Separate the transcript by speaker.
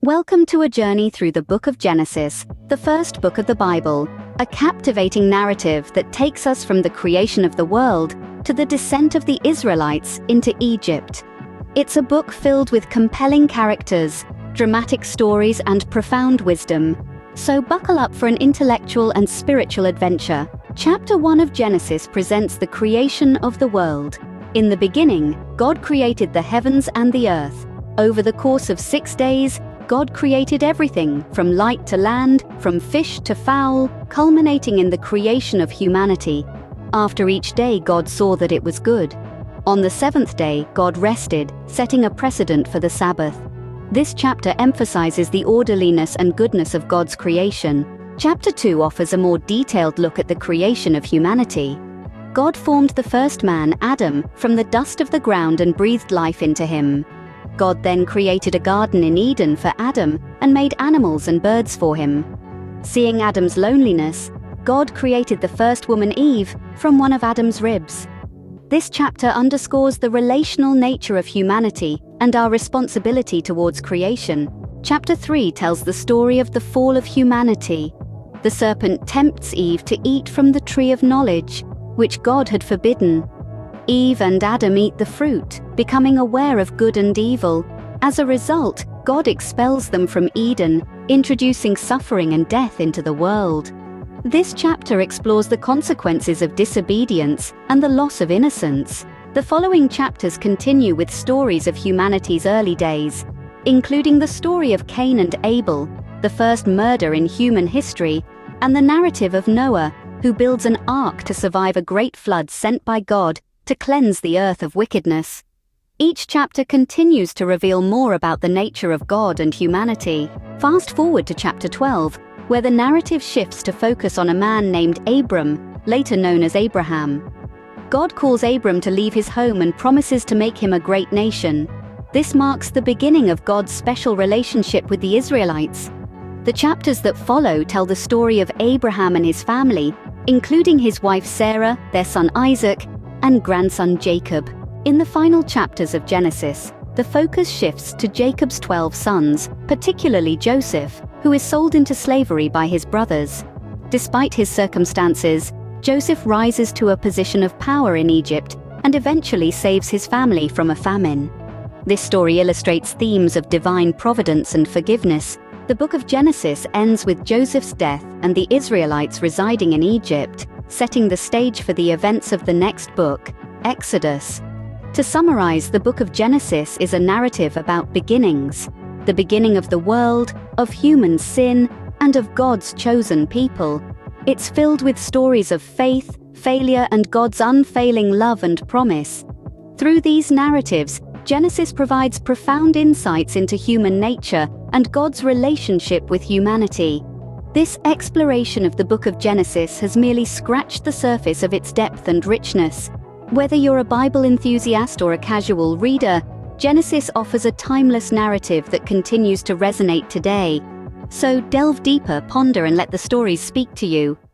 Speaker 1: Welcome to a journey through the book of Genesis, the first book of the Bible, a captivating narrative that takes us from the creation of the world to the descent of the Israelites into Egypt. It's a book filled with compelling characters, dramatic stories, and profound wisdom. So buckle up for an intellectual and spiritual adventure. Chapter 1 of Genesis presents the creation of the world. In the beginning, God created the heavens and the earth. Over the course of 6 days, God created everything, from light to land, from fish to fowl, culminating in the creation of humanity. After each day, God saw that it was good. On the seventh day, God rested, setting a precedent for the Sabbath. This chapter emphasizes the orderliness and goodness of God's creation. Chapter 2 offers a more detailed look at the creation of humanity. God formed the first man, Adam, from the dust of the ground and breathed life into him. God then created a garden in Eden for Adam and made animals and birds for him. Seeing Adam's loneliness, God created the first woman, Eve, from one of Adam's ribs. This chapter underscores the relational nature of humanity and our responsibility towards creation. Chapter 3 tells the story of the fall of humanity. The serpent tempts Eve to eat from the tree of knowledge, which God had forbidden. Eve and Adam eat the fruit, becoming aware of good and evil. As a result, God expels them from Eden, introducing suffering and death into the world. This chapter explores the consequences of disobedience and the loss of innocence. The following chapters continue with stories of humanity's early days, including the story of Cain and Abel, the first murder in human history, and the narrative of Noah, who builds an ark to survive a great flood sent by God to cleanse the earth of wickedness. Each chapter continues to reveal more about the nature of God and humanity. Fast forward to chapter 12, where the narrative shifts to focus on a man named Abram, later known as Abraham. God calls Abram to leave his home and promises to make him a great nation. This marks the beginning of God's special relationship with the Israelites. The chapters that follow tell the story of Abraham and his family, including his wife Sarah, their son Isaac, and grandson Jacob. In the final chapters of Genesis, the focus shifts to Jacob's 12 sons, particularly Joseph, who is sold into slavery by his brothers. Despite his circumstances, Joseph rises to a position of power in Egypt and eventually saves his family from a famine. This story illustrates themes of divine providence and forgiveness. The book of Genesis ends with Joseph's death and the Israelites residing in Egypt, setting the stage for the events of the next book, Exodus. To summarize, the book of Genesis is a narrative about beginnings, the beginning of the world, of human sin, and of God's chosen people. It's filled with stories of faith, failure, and God's unfailing love and promise. Through these narratives, Genesis provides profound insights into human nature and God's relationship with humanity. This exploration of the book of Genesis has merely scratched the surface of its depth and richness. Whether you're a Bible enthusiast or a casual reader, Genesis offers a timeless narrative that continues to resonate today. So delve deeper, ponder, and let the stories speak to you.